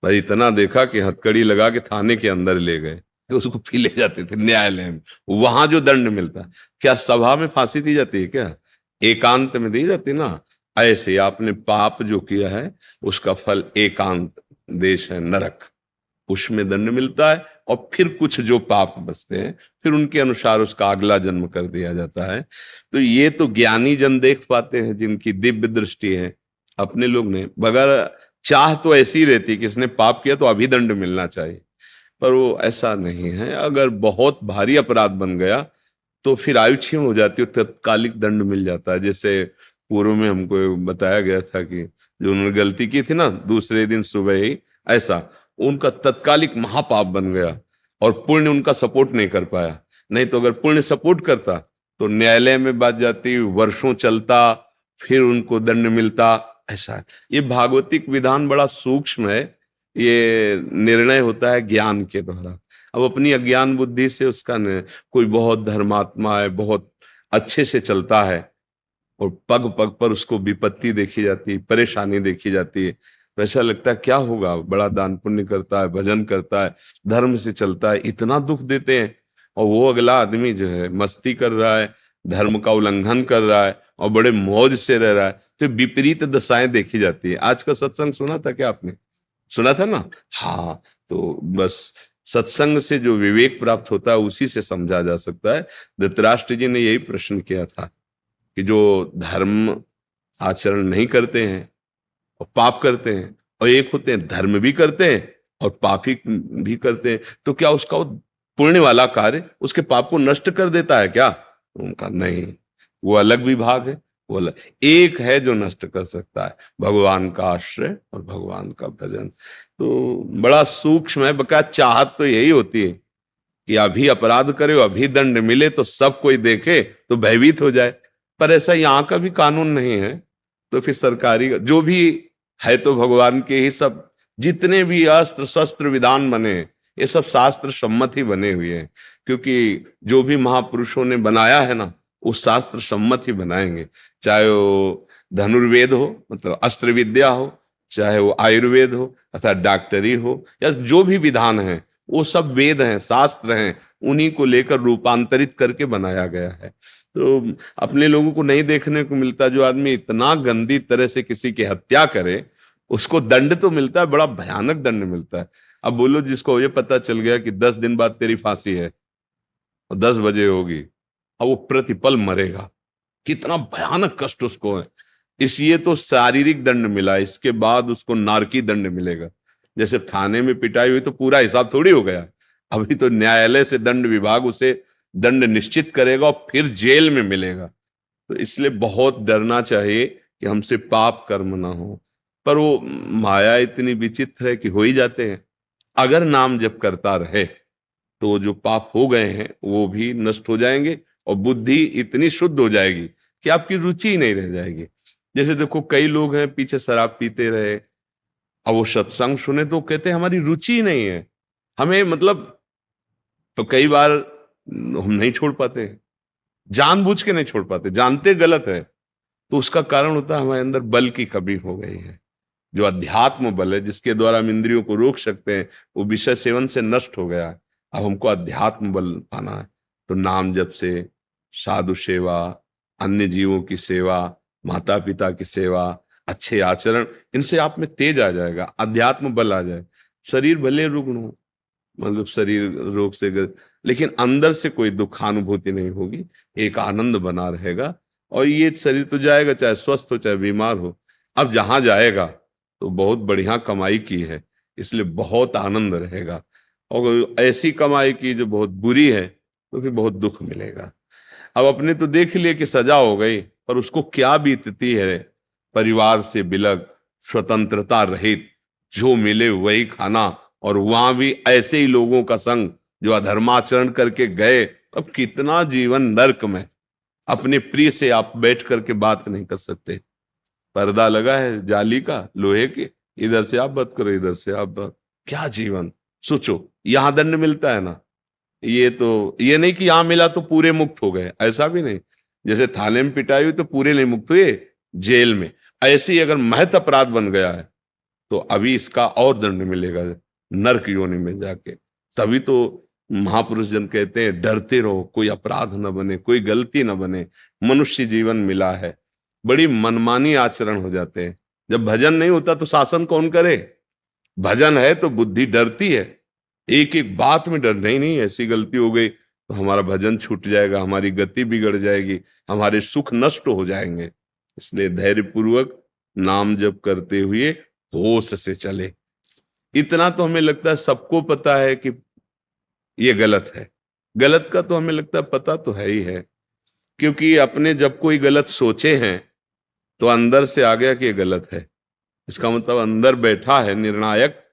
भाई इतना देखा कि हथकड़ी लगा के थाने के अंदर ले गए, उसको फिर ले जाते थे न्यायालय में। वहां जो दंड मिलता, क्या सभा में फांसी दी जाती है क्या? एकांत में दी जाती ना। ऐसे आपने पाप जो किया है उसका फल एकांत देश है नरक, उसमें दंड मिलता है। और फिर कुछ जो पाप बचते हैं फिर उनके अनुसार उसका अगला जन्म कर दिया जाता है। तो ये तो ज्ञानी जन देख पाते हैं जिनकी दिव्य दृष्टि है। अपने लोग ने बगैर चाह तो ऐसी रहती कि इसने पाप किया तो अभी दंड मिलना चाहिए, पर वो ऐसा नहीं है। अगर बहुत भारी अपराध बन गया तो फिर आयु क्षीण हो जाती है, तत्कालिक दंड मिल जाता है। जैसे पूर्व में हमको बताया गया था कि जो उन्होंने गलती की थी ना, दूसरे दिन सुबह ही ऐसा उनका तत्कालिक महापाप बन गया, और पुण्य उनका सपोर्ट नहीं कर पाया। नहीं तो अगर पुण्य सपोर्ट करता तो न्यायालय में बात जाती, वर्षों चलता, फिर उनको दंड मिलता। ऐसा है। ये भागवतिक विधान बड़ा सूक्ष्म है, ये निर्णय होता है ज्ञान के द्वारा। अब अपनी अज्ञान बुद्धि से उसका कोई बहुत धर्मात्मा है, बहुत अच्छे से चलता है, और पग पग पर उसको विपत्ति देखी जाती है, परेशानी देखी जाती है, तो ऐसा लगता है क्या होगा, बड़ा दान पुण्य करता है, भजन करता है, धर्म से चलता है, इतना दुख देते हैं। और वो अगला आदमी जो है मस्ती कर रहा है, धर्म का उल्लंघन कर रहा है और बड़े मौज से रह रहा है, तो विपरीत दशाएं देखी जाती है। आज का सत्संग सुना था क्या आपने? सुना था ना? हाँ, तो बस सत्संग से जो विवेक प्राप्त होता है उसी से समझा जा सकता है। धृतराष्ट्र जी ने यही प्रश्न किया था कि जो धर्म आचरण नहीं करते हैं और पाप करते हैं, और एक होते हैं धर्म भी करते हैं और पाप भी करते हैं, तो क्या उसका पुण्य वाला कार्य उसके पाप को नष्ट कर देता है क्या? उनका नहीं, वो अलग विभाग है। वो अलग एक है जो नष्ट कर सकता है, भगवान का आश्रय और भगवान का भजन। तो बड़ा सूक्ष्म है। बका चाहत तो यही होती है कि अभी अपराध करे, अभी दंड मिले तो सब कोई देखे तो भयभीत हो जाए। पर ऐसा यहाँ का भी कानून नहीं है, तो फिर सरकारी जो भी है तो भगवान के ही सब, जितने भी अस्त्र शस्त्र विधान बने ये सब शास्त्र सम्मत ही बने हुए हैं। क्योंकि जो भी महापुरुषों ने बनाया है ना, वो शास्त्र सम्मत ही बनाएंगे। चाहे वो धनुर्वेद हो, मतलब अस्त्र विद्या हो, चाहे वो आयुर्वेद हो अथवा डॉक्टरी हो, या जो भी विधान है वो सब वेद हैं, शास्त्र हैं, उन्हीं को लेकर रूपांतरित करके बनाया गया है। तो अपने लोगों को नहीं देखने को मिलता। जो आदमी इतना गंदी तरह से किसी की हत्या करे उसको दंड तो मिलता है, बड़ा भयानक दंड मिलता है। अब बोलो जिसको ये पता चल गया कि 10 दिन बाद तेरी फांसी है और 10 बजे होगी, अब वो प्रतिपल मरेगा, कितना भयानक कष्ट उसको है। इसलिए तो शारीरिक दंड मिला, इसके बाद उसको नारकी दंड मिलेगा। जैसे थाने में पिटाई हुई तो पूरा हिसाब थोड़ी हो गया, अभी तो न्यायालय से दंड विभाग उसे दंड निश्चित करेगा और फिर जेल में मिलेगा। तो इसलिए बहुत डरना चाहिए कि हमसे पाप कर्म ना हो। पर वो माया इतनी विचित्र है कि हो ही जाते हैं। अगर नाम जप करता रहे तो जो पाप हो गए हैं वो भी नष्ट हो जाएंगे, और बुद्धि इतनी शुद्ध हो जाएगी कि आपकी रुचि नहीं रह जाएगी। जैसे देखो कई लोग हैं पीछे शराब पीते रहे, अब वो सत्संग सुने तो कहते हैं हमारी रुचि नहीं है, हमें मतलब, तो कई बार हम नहीं छोड़ पाते, जानबूझ के नहीं छोड़ पाते, जानते गलत है। तो उसका कारण होता है हमारे अंदर बल की कमी हो गई है। जो अध्यात्म बल है जिसके द्वारा हम इंद्रियों को रोक सकते हैं, वो विषय सेवन से नष्ट हो गया है। अब हमको अध्यात्म बल पाना है, तो नाम जप से, साधु सेवा, अन्य जीवों की सेवा, माता पिता की सेवा, अच्छे आचरण, इनसे आप में तेज आ जाएगा, अध्यात्म बल आ जाए। शरीर भले रुग्ण हो, मतलब शरीर रोग से लेकिन अंदर से कोई दुखानुभूति नहीं होगी, एक आनंद बना रहेगा। और ये शरीर तो जाएगा, चाहे स्वस्थ हो चाहे बीमार हो। अब जहां जाएगा तो बहुत बढ़िया कमाई की है, इसलिए बहुत आनंद रहेगा। और ऐसी कमाई की जो बहुत बुरी है तो फिर बहुत दुख मिलेगा। अब अपने तो देख लिए कि सजा हो गई, पर उसको क्या बीतती है, परिवार से बिलग, स्वतंत्रता रहित, जो मिले वही खाना, और वहां भी ऐसे ही लोगों का संग जो अधर्माचरण करके गए अब कितना जीवन नर्क में, अपने प्रिय से आप बैठ करके बात नहीं कर सकते, पर्दा लगा है जाली का, लोहे के, इधर से आप बात करो, इधर से आप बात, क्या जीवन। सोचो, यहां दंड मिलता है ना, ये नहीं कि यहां मिला तो पूरे मुक्त हो गए, ऐसा भी नहीं। जैसे थाने में पिटाई हुई तो पूरे नहीं मुक्त हुए, जेल में। ऐसे ही अगर महत अपराध बन गया है तो अभी इसका और दंड मिलेगा नरक योनि में जाके। तभी तो महापुरुष जन कहते हैं डरते रहो, कोई अपराध न बने, कोई गलती न बने, मनुष्य जीवन मिला है। बड़ी मनमानी आचरण हो जाते हैं। जब भजन नहीं होता तो शासन कौन करे? भजन है तो बुद्धि डरती है, एक एक बात में डर, नहीं ऐसी गलती हो गई तो हमारा भजन छूट जाएगा, हमारी गति बिगड़ जाएगी, हमारे सुख नष्ट हो जाएंगे। इसलिए धैर्यपूर्वक नाम जप करते हुए होश से चले। इतना तो हमें लगता है सबको पता है कि ये गलत है, गलत का तो हमें लगता है पता तो है ही है, क्योंकि अपने जब कोई गलत सोचे हैं तो अंदर से आ गया कि ये गलत है। इसका मतलब अंदर बैठा है निर्णायक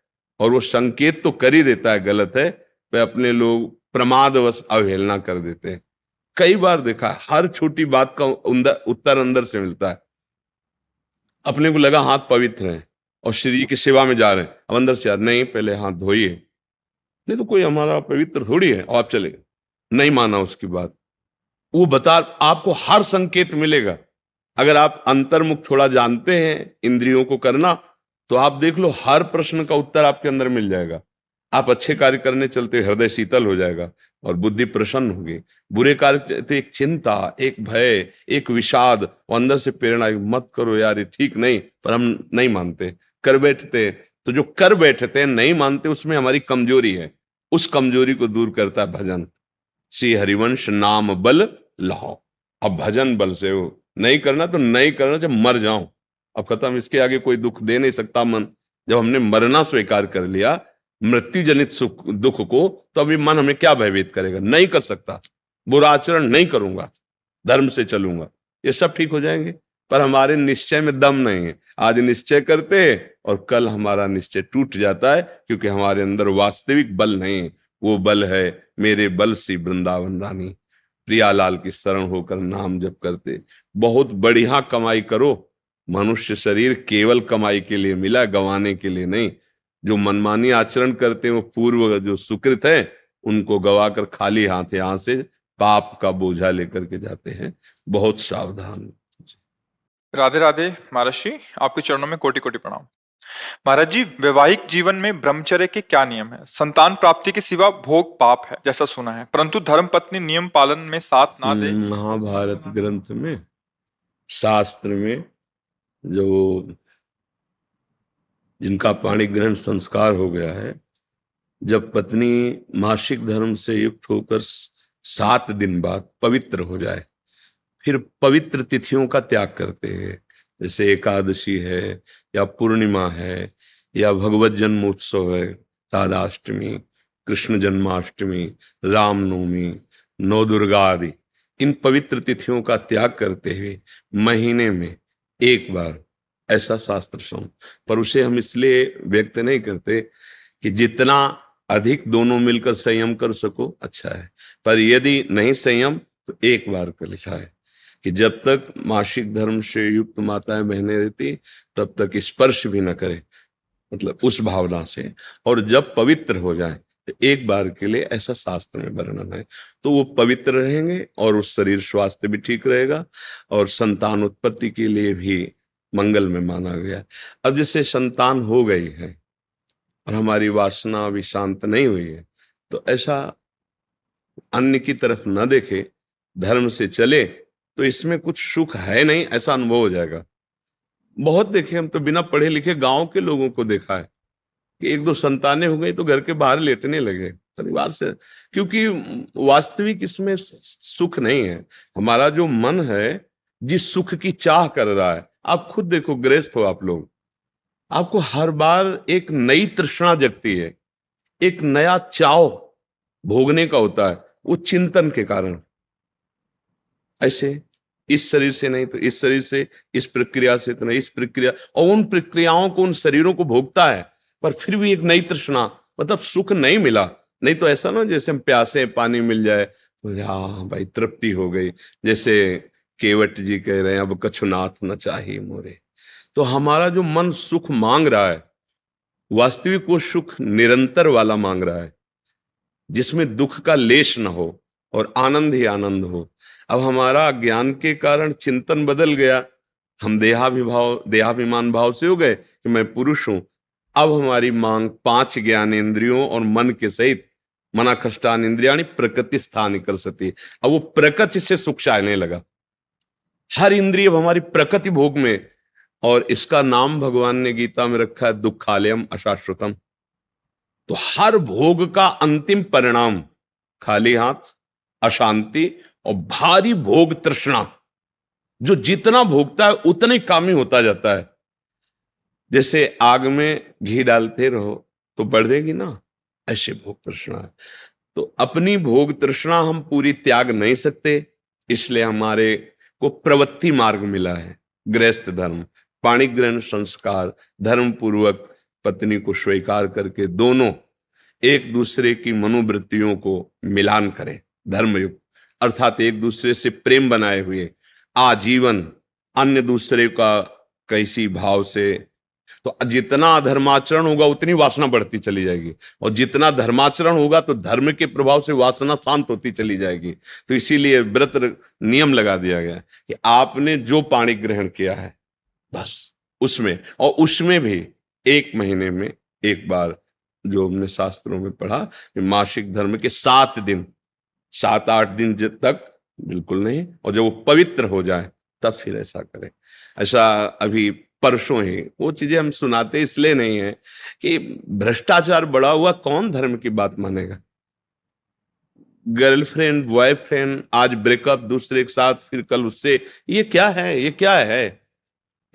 और वो संकेत तो कर ही देता है गलत है, पे अपने लोग प्रमादवश अवहेलना कर देते हैं। कई बार देखा है, हर छोटी बात का उत्तर अंदर से मिलता है। अपने को लगा हाथ पवित्र हैं और श्री जी की सेवा में जा रहे हैं, अब अंदर से यार नहीं पहले हाथ धोइए, नहीं तो कोई हमारा पवित्र थोड़ी है, और आप चले गए, नहीं माना उसकी बात। वो बता, आपको हर संकेत मिलेगा। अगर आप अंतर्मुख थोड़ा जानते हैं इंद्रियों को करना, तो आप देख लो हर प्रश्न का उत्तर आपके अंदर मिल जाएगा। आप अच्छे कार्य करने चलते हृदय शीतल हो जाएगा और बुद्धि प्रसन्न होगी। बुरे कार्य तो एक चिंता, एक भय, एक विषाद, और अंदर से प्रेरणा, मत करो यार ये ठीक नहीं, पर हम नहीं मानते, कर बैठते। तो जो कर बैठते हैं नहीं मानते, उसमें हमारी कमजोरी है। उस कमजोरी को दूर करता है भजन। श्री हरिवंश नाम बल लाओ। अब भजन बल से हो नहीं करना तो नहीं करना, जब मर जाऊं अब खत्म, इसके आगे कोई दुख दे नहीं सकता मन। जब हमने मरना स्वीकार कर लिया, मृत्यु जनित सुख दुख को, तो अभी मन हमें क्या भयभीत करेगा? नहीं कर सकता, बुरा आचरण नहीं करूंगा, धर्म से चलूंगा, ये सब ठीक हो जाएंगे। पर हमारे निश्चय में दम नहीं है। आज निश्चय करते हैं और कल हमारा निश्चय टूट जाता है, क्योंकि हमारे अंदर वास्तविक बल नहीं है। वो बल है मेरे बल सी वृंदावन रानी, प्रियालाल की शरण होकर नाम जप करते। बहुत बढ़िया कमाई करो, मनुष्य शरीर केवल कमाई के लिए मिला, गंवाने के लिए नहीं। जो मनमानी आचरण करते हैं वो पूर्व जो सुकृत है उनको गवाकर खाली हाथ यहां से पाप का बोझा लेकर के जाते हैं। बहुत सावधान। राधे राधे महाराज जी, आपके चरणों में कोटि कोटि प्रणाम। महाराज जी, वैवाहिक जीवन में ब्रह्मचर्य के क्या नियम है? संतान प्राप्ति के सिवा भोग पाप है जैसा सुना है, परंतु धर्म पत्नी नियम पालन में साथ ना दे। महाभारत ग्रंथ में, शास्त्र में, जो जिनका पाणी ग्रहण संस्कार हो गया है, जब पत्नी मासिक धर्म से युक्त होकर 7 दिन बाद पवित्र हो जाए, फिर पवित्र तिथियों का त्याग करते हैं। जैसे एकादशी है या पूर्णिमा है या भगवत जन्मोत्सव है, राधाष्टमी, कृष्ण जन्माष्टमी, रामनवमी, नवदुर्गा आदि, इन पवित्र तिथियों का त्याग करते हुए महीने में एक बार, ऐसा शास्त्र सम। पर उसे हम इसलिए व्यक्त नहीं करते कि जितना अधिक दोनों मिलकर संयम कर सको अच्छा है, पर यदि नहीं संयम तो एक बार का लिखा है कि जब तक मासिक धर्म से युक्त माताएं बहनें रहती तब तक स्पर्श भी न करे, मतलब उस भावना से, और जब पवित्र हो जाए तो एक बार के लिए, ऐसा शास्त्र में वर्णन है। तो वो पवित्र रहेंगे और उस शरीर स्वास्थ्य भी ठीक रहेगा और संतान उत्पत्ति के लिए भी मंगल में माना गया। अब जैसे संतान हो गई है और हमारी वासना अभी शांत नहीं हुई है, तो ऐसा अन्य की तरफ न देखे, धर्म से चले, तो इसमें कुछ सुख है नहीं ऐसा अनुभव हो जाएगा। बहुत देखे हम तो, बिना पढ़े लिखे गांव के लोगों को देखा है कि 1-2 संतानें हो गई तो घर के बाहर लेटने लगे परिवार से, क्योंकि वास्तविक इसमें सुख नहीं है। हमारा जो मन है जिस सुख की चाह कर रहा है, आप खुद देखो, गृहस्थ हो आप लोग, आपको हर बार एक नई तृष्णा जगती है, एक नया चाव भोगने का होता है, वो चिंतन के कारण। ऐसे इस शरीर से नहीं तो इस शरीर से, इस प्रक्रिया से तो नहीं इस प्रक्रिया, और उन प्रक्रियाओं को, उन शरीरों को भोगता है, पर फिर भी एक नई तृष्णा, मतलब सुख नहीं मिला। नहीं तो ऐसा ना जैसे हम प्यासे, पानी मिल जाए हाँ भाई, तृप्ति हो गई। जैसे केवट जी कह रहे हैं, अब कछुनाथ न चाहिए मोरे। तो हमारा जो मन सुख मांग रहा है, वास्तविक वो सुख निरंतर वाला मांग रहा है, जिसमें दुख का लेश न हो और आनंद ही आनंद हो। अब हमारा ज्ञान के कारण चिंतन बदल गया, हम देहाभिमान भाव से हो गए कि मैं पुरुष हूं। अब हमारी मांग 5 ज्ञानेंद्रियों और मन के सहित मना कष्टान इंद्रियाणी प्रकृति स्थान कर सती। अब वो प्रकृति से सुख चाहने लगा, हर इंद्रिय अब हमारी प्रकृति भोग में। और इसका नाम भगवान ने गीता में रखा है दुखालयम अशाश्वतम। तो हर भोग का अंतिम परिणाम खाली हाथ, अशांति और भारी भोग तृष्णा। जो जितना भोगता है उतना ही कामी होता जाता है। जैसे आग में घी डालते रहो तो बढ़ेगी ना, ऐसे भोग तृष्णा है। तो अपनी भोग तृष्णा हम पूरी त्याग नहीं सकते, इसलिए हमारे को प्रवृत्ति मार्ग मिला है। गृहस्थ धर्म, पाणिग्रहण संस्कार, धर्म पूर्वक पत्नी को स्वीकार करके दोनों एक दूसरे की मनोवृत्तियों को मिलान करें, धर्मयुक्त, अर्थात एक दूसरे से प्रेम बनाए हुए आजीवन, अन्य दूसरे का कैसी भाव से। तो जितना अधर्माचरण होगा उतनी वासना बढ़ती चली जाएगी, और जितना धर्माचरण होगा तो धर्म के प्रभाव से वासना शांत होती चली जाएगी। तो इसीलिए व्रत नियम लगा दिया गया कि आपने जो पाणी ग्रहण किया है बस उसमें, और उसमें भी 1 महीने में एक बार, जो हमने शास्त्रों में पढ़ा कि मासिक धर्म के 7 दिन, 7-8 दिन तक बिल्कुल नहीं, और जब वो पवित्र हो जाए तब फिर ऐसा करें। ऐसा अभी परसों ही वो चीजें हम सुनाते इसलिए नहीं है कि भ्रष्टाचार बढ़ा हुआ, कौन धर्म की बात मानेगा। गर्लफ्रेंड बॉयफ्रेंड, आज ब्रेकअप दूसरे के साथ, फिर कल उससे, ये क्या है, ये क्या है?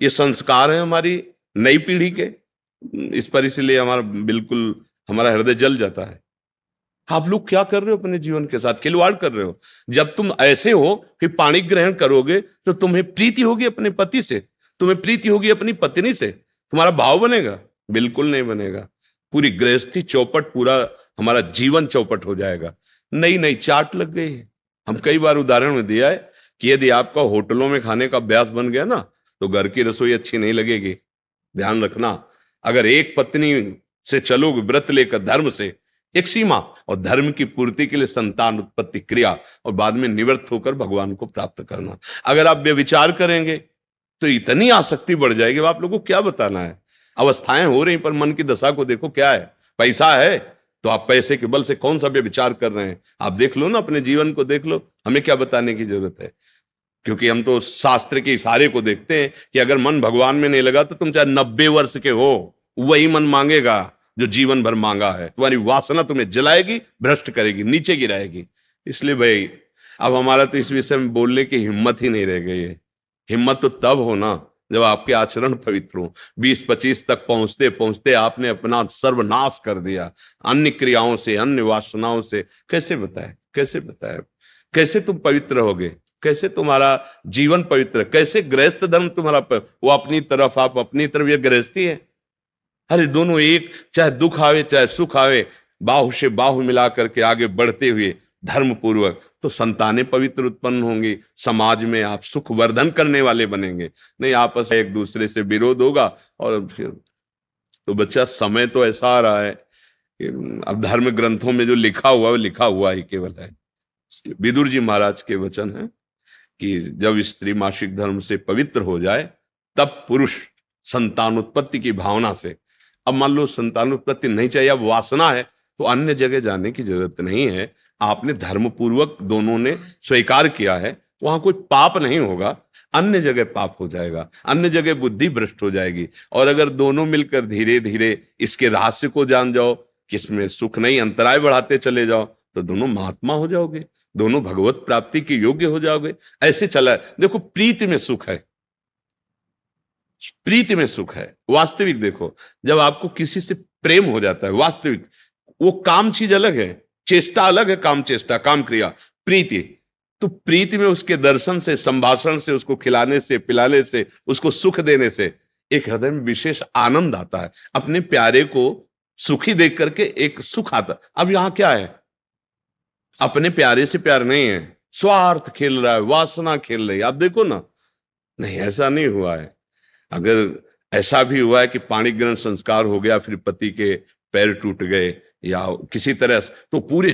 ये संस्कार है हमारी नई पीढ़ी के। इस पर इसलिए हमारा बिल्कुल हमारा हृदय जल जाता है। आप लोग क्या कर रहे हो अपने जीवन के साथ? खिलवाड़ कर रहे हो। जब तुम ऐसे हो फिर पाणी ग्रहण करोगे तो तुम्हें प्रीति होगी अपने पति से, तुम्हें प्रीति होगी अपनी पत्नी से, तुम्हारा भाव बनेगा? बिल्कुल नहीं बनेगा। पूरी गृहस्थी चौपट, पूरा हमारा जीवन चौपट हो जाएगा। नई नई चाट लग गई है। हम कई बार उदाहरण में दिया है कि यदि आपका होटलों में खाने का अभ्यास बन गया ना तो घर की रसोई अच्छी नहीं लगेगी। ध्यान रखना, अगर एक पत्नी से चलोगे व्रत लेकर धर्म से, एक सीमा, और धर्म की पूर्ति के लिए संतान उत्पत्ति क्रिया, और बाद में निवृत्त होकर भगवान को प्राप्त करना। अगर आप व्यभिचार करेंगे तो इतनी आसक्ति बढ़ जाएगी, आप लोगों को क्या बताना है। अवस्थाएं हो रही पर मन की दशा को देखो क्या है। पैसा है तो आप पैसे के बल से कौन सा व्यभिचार कर रहे हैं, आप देख लो ना, अपने जीवन को देख लो। हमें क्या बताने की जरूरत है, क्योंकि हम तो शास्त्र के इशारे को देखते हैं कि अगर मन भगवान में नहीं लगा तो तुम चाहे 90 वर्ष के हो, वही मन मांगेगा जो जीवन भर मांगा है। तुम्हारी वासना तुम्हें जलाएगी, भ्रष्ट करेगी, नीचे गिराएगी। इसलिए भाई अब हमारा तो इस विषय में बोलने की हिम्मत ही नहीं रह गई है। हिम्मत तो तब हो ना जब आपके आचरण पवित्र हो। 20-25 तक पहुंचते पहुंचते आपने अपना सर्वनाश कर दिया अन्य क्रियाओं से, अन्य वासनाओं से। कैसे बताए, कैसे बताए, कैसे तुम पवित्र होगे, कैसे तुम्हारा जीवन पवित्र, कैसे गृहस्थ धर्म तुम्हारा वो अपनी तरफ, आप अपनी तरफ, ये गृहस्थी है। अरे दोनों एक, चाहे दुख आवे चाहे सुख आवे, बाहु से बाहु मिला करके आगे बढ़ते हुए धर्म पूर्वक, तो संतानें पवित्र उत्पन्न होंगी, समाज में आप सुख वर्धन करने वाले बनेंगे। नहीं आपस में एक दूसरे से विरोध होगा और फिर तो बच्चा समय तो ऐसा आ रहा है कि अब धर्म ग्रंथों में जो लिखा हुआ है वो लिखा हुआ ही केवल है। विदुर जी महाराज के वचन है कि जब स्त्री मासिक धर्म से पवित्र हो जाए तब पुरुष संतानोत्पत्ति की भावना से, अब मान लो संतानोत्पत्ति नहीं चाहिए, अब वासना है, तो अन्य जगह जाने की जरूरत नहीं है। आपने धर्म पूर्वक दोनों ने स्वीकार किया है, वहां कोई पाप नहीं होगा। अन्य जगह पाप हो जाएगा, अन्य जगह बुद्धि भ्रष्ट हो जाएगी। और अगर दोनों मिलकर धीरे धीरे इसके रहस्य को जान जाओ, किसमें सुख नहीं, अंतराय बढ़ाते चले जाओ, तो दोनों महात्मा हो जाओगे, दोनों भगवत प्राप्ति के योग्य हो जाओगे। ऐसे चला है। देखो प्रीति में सुख है, प्रीति में सुख है। वास्तविक देखो, जब आपको किसी से प्रेम हो जाता है वास्तविक, वो काम चीज अलग है, चेष्टा अलग है, काम चेष्टा, काम क्रिया, प्रीति। तो प्रीति में उसके दर्शन से, संभाषण से, उसको खिलाने से, पिलाने से, उसको सुख देने से एक हृदय में विशेष आनंद आता है। अपने प्यारे को सुखी देख करके एक सुख आता। अब यहां क्या है, अपने प्यारे से प्यार नहीं है, स्वार्थ खेल रहा है, वासना खेल रही है। आप देखो ना, नहीं ऐसा नहीं हुआ है। अगर ऐसा भी हुआ है कि पाणी ग्रहण संस्कार हो गया, फिर पति के पैर टूट गए या किसी तरह, तो पूरे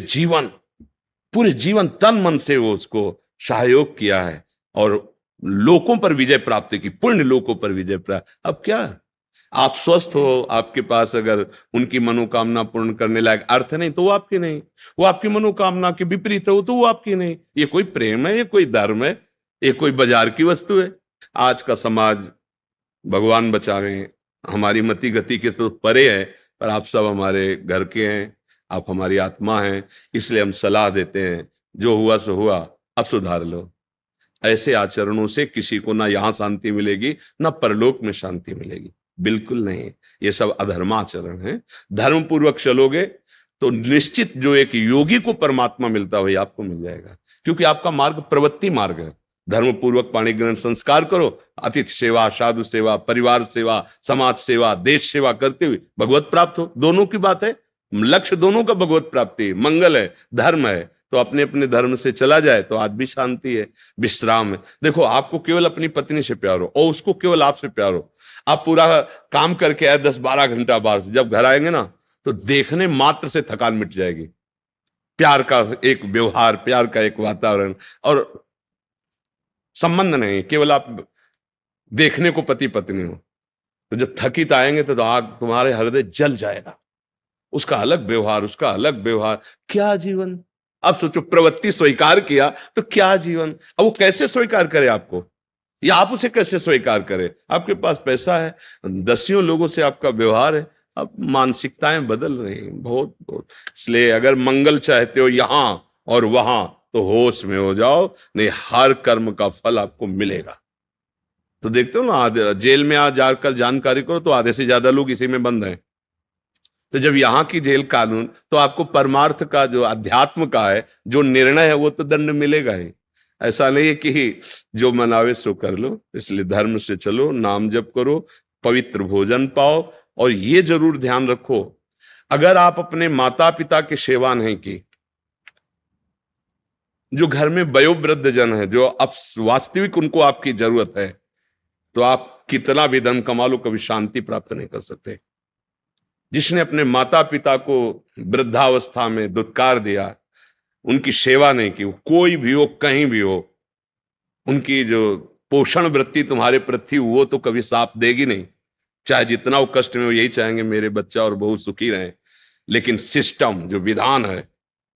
जीवन तन मन से वो उसको सहयोग किया है और लोकों पर विजय प्राप्त की, पुण्य लोकों पर विजय प्राप्त। अब क्या, आप स्वस्थ हो, आपके पास अगर उनकी मनोकामना पूर्ण करने लायक अर्थ नहीं तो वो आपकी नहीं, वो आपकी मनोकामना के विपरीत हो तो वो आपकी नहीं। ये कोई प्रेम है, ये कोई धर्म है, ये कोई बाजार की वस्तु है? आज का समाज, भगवान बचावे, हमारी मति गति के तो परे है, पर आप सब हमारे घर के हैं, आप हमारी आत्मा हैं, इसलिए हम सलाह देते हैं, जो हुआ सो हुआ, अब सुधार लो। ऐसे आचरणों से किसी को ना यहां शांति मिलेगी ना परलोक में शांति मिलेगी, बिल्कुल नहीं। ये सब अधर्माचरण है। धर्म पूर्वक चलोगे तो निश्चित जो एक योगी को परमात्मा मिलता वही आपको मिल जाएगा, क्योंकि आपका मार्ग प्रवृत्ति मार्ग है। धर्म पूर्वक पाणी ग्रहण संस्कार करो, अतिथि सेवा, साधु सेवा, परिवार सेवा, समाज सेवा, देश सेवा करते हुए भगवत प्राप्त हो। दोनों की बात है, लक्ष्य दोनों का भगवत प्राप्ति, मंगल है, धर्म है। तो अपने अपने धर्म से चला जाए तो आज भी शांति है, विश्राम है। देखो, आपको केवल अपनी पत्नी से प्यार हो और उसको केवल आपसे प्यार हो, आप पूरा काम करके आए 10-12 घंटा बाहर से, जब घर आएंगे ना तो देखने मात्र से थकान मिट जाएगी। प्यार का एक व्यवहार, प्यार का एक वातावरण और संबंध नहीं, केवल आप देखने को पति पत्नी हो। तो जब थकित आएंगे तो आग तुम्हारे हृदय जल जाएगा। उसका अलग व्यवहार, उसका अलग व्यवहार, क्या जीवन। अब सोचो, प्रवृत्ति स्वीकार किया तो क्या जीवन। अब वो कैसे स्वीकार करे आपको, या आप उसे कैसे स्वीकार करे? आपके पास पैसा है, दसियों लोगों से आपका व्यवहार है, अब मानसिकताएं बदल रही हैं बहुत बहुत। इसलिए अगर मंगल चाहते हो यहां और वहां तो होश में हो जाओ, नहीं हर कर्म का फल आपको मिलेगा। तो देखते हो ना, जेल में आ जाकर जानकारी करो तो आधे से ज्यादा लोग इसी में बंद हैं। तो जब यहाँ की जेल कानून, तो आपको परमार्थ का जो अध्यात्म का है जो निर्णय है वो तो दंड मिलेगा ही। ऐसा नहीं है कि जो मनावे सो कर लो। इसलिए धर्म से चलो, नाम जप करो, पवित्र भोजन पाओ। और ये जरूर ध्यान रखो, अगर आप अपने माता पिता की सेवा नहीं की, जो घर में वयोवृद्ध जन है, जो अब वास्तविक उनको आपकी जरूरत है, तो आप कितना भी धन कमा लो कभी शांति प्राप्त नहीं कर सकते। जिसने अपने माता पिता को वृद्धावस्था में दुत्कार दिया, उनकी सेवा नहीं की, कोई भी हो कहीं भी हो, उनकी जो पोषण वृत्ति तुम्हारे प्रति वो तो कभी साथ देगी नहीं। चाहे जितना वो कष्ट में, वो यही चाहेंगे मेरे बच्चा और बहू सुखी रहें। लेकिन सिस्टम, जो विधान है,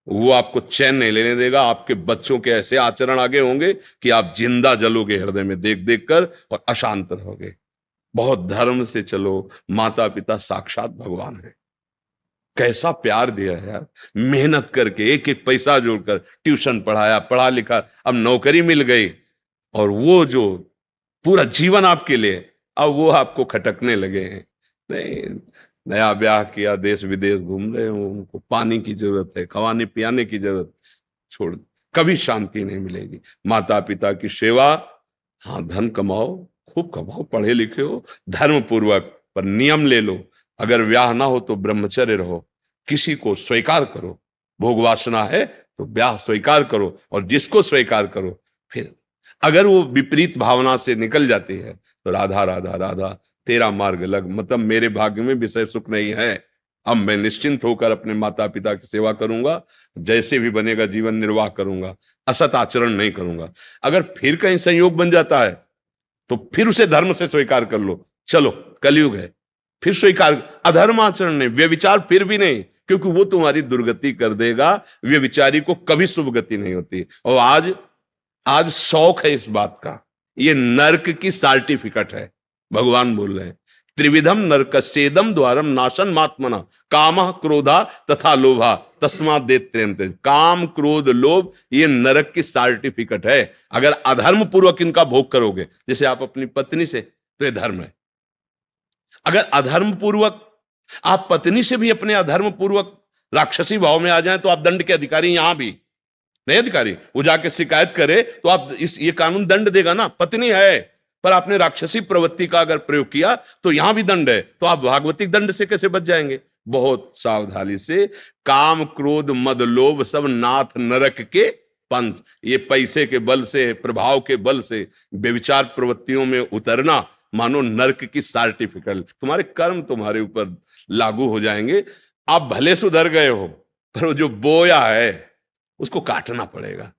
वो आपको चैन नहीं लेने देगा। आपके बच्चों के ऐसे आचरण आगे होंगे कि आप जिंदा जलोगे हृदय में देख देख कर और अशांत रहोगे। बहुत धर्म से चलो, माता पिता साक्षात भगवान है। कैसा प्यार दिया है यार, मेहनत करके एक एक पैसा जोड़कर ट्यूशन पढ़ाया, पढ़ा लिखा, अब नौकरी मिल गई, और वो जो पूरा जीवन आपके लिए, अब वो आपको खटकने लगे हैं। नहीं, नया ब्याह किया, देश विदेश घूम रहे हो, उनको पानी की जरूरत है, खवाने पियाने की जरूरत, छोड़, कभी शांति नहीं मिलेगी। माता पिता की सेवा, हाँ धन कमाओ, खूब कमाओ, पढ़े लिखे हो, धर्म पूर्वक, पर नियम ले लो। अगर ब्याह ना हो तो ब्रह्मचर्य रहो, किसी को स्वीकार करो। भोग वासना है तो ब्याह स्वीकार करो, और जिसको स्वीकार करो, फिर अगर वो विपरीत भावना से निकल जाती है तो राधा राधा राधा तेरा मार्ग लग, मतलब मेरे भाग्य में विषय सुख नहीं है, अब मैं निश्चिंत होकर अपने माता पिता की सेवा करूंगा, जैसे भी बनेगा जीवन निर्वाह करूंगा, असत आचरण नहीं करूंगा। अगर फिर कहीं संयोग बन जाता है तो फिर उसे धर्म से स्वीकार कर लो। चलो कलयुग है, फिर स्वीकार, अधर्म आचरण नहीं, व्यभिचार फिर भी नहीं, क्योंकि वो तुम्हारी दुर्गति कर देगा। व्यभिचारी को कभी शुभ गति नहीं होती। और आज शौक है इस बात का, ये नरक की सर्टिफिकेट है। भगवान बोल रहे हैं, त्रिविधम नरकस्येदम द्वारम नाशन मात्मना कामः क्रोधा तथा लोभा तस्मात् देत्यन्ते। काम क्रोध लोभ ये नरक की सर्टिफिकेट है। अगर अधर्म पूर्वक इनका भोग करोगे, जैसे आप अपनी पत्नी से, तो ये धर्म है। अगर अधर्म पूर्वक आप पत्नी से भी अपने अधर्म पूर्वक राक्षसी भाव में आ जाएं तो आप दंड के अधिकारी, यहां भी नहीं अधिकारी, वो जाके शिकायत करे तो आप ये कानून दंड देगा ना। पत्नी है पर आपने राक्षसी प्रवृत्ति का अगर प्रयोग किया तो यहां भी दंड है, तो आप भागवतिक दंड से कैसे बच जाएंगे? बहुत सावधानी से। काम क्रोध मद लोभ सब नाथ नरक के पंथ। ये पैसे के बल से, प्रभाव के बल से व्यभिचार प्रवृत्तियों में उतरना मानो नरक की सर्टिफिकेट। तुम्हारे कर्म तुम्हारे ऊपर लागू हो जाएंगे। आप भले सुधर गए हो, पर वो जो बोया है उसको काटना पड़ेगा।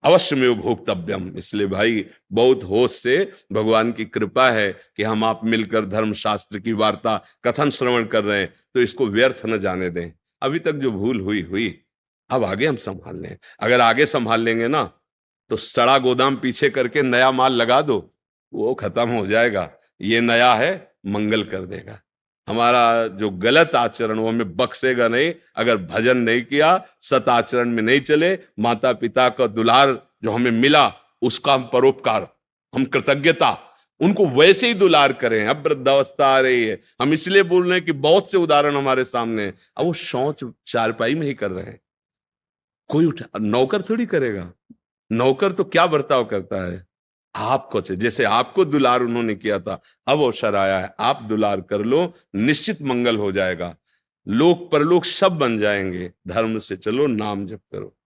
अवश्य में भोक्तव्यम। इसलिए भाई बहुत होश से, भगवान की कृपा है कि हम आप मिलकर धर्मशास्त्र की वार्ता कथन श्रवण कर रहे हैं, तो इसको व्यर्थ न जाने दें। अभी तक जो भूल हुई हुई, अब आगे हम संभाल लें। अगर आगे संभाल लेंगे ना, तो सड़ा गोदाम पीछे करके नया माल लगा दो, वो खत्म हो जाएगा। ये नया है, मंगल कर देगा। हमारा जो गलत आचरण वो हमें बख्शेगा नहीं। अगर भजन नहीं किया, सत आचरण में नहीं चले, माता पिता का दुलार जो हमें मिला उसका हम परोपकार, हम कृतज्ञता, उनको वैसे ही दुलार करें। अब वृद्धावस्था आ रही है, हम इसलिए बोल रहे हैं कि बहुत से उदाहरण हमारे सामने हैं। अब वो शौच चारपाई में ही कर रहे हैं, कोई उठा, नौकर थोड़ी करेगा। नौकर तो क्या बर्ताव करता है, आपको जैसे आपको दुलार उन्होंने किया था, अब अवसर आया है, आप दुलार कर लो, निश्चित मंगल हो जाएगा। लोक परलोक सब बन जाएंगे। धर्म से चलो, नाम जप करो।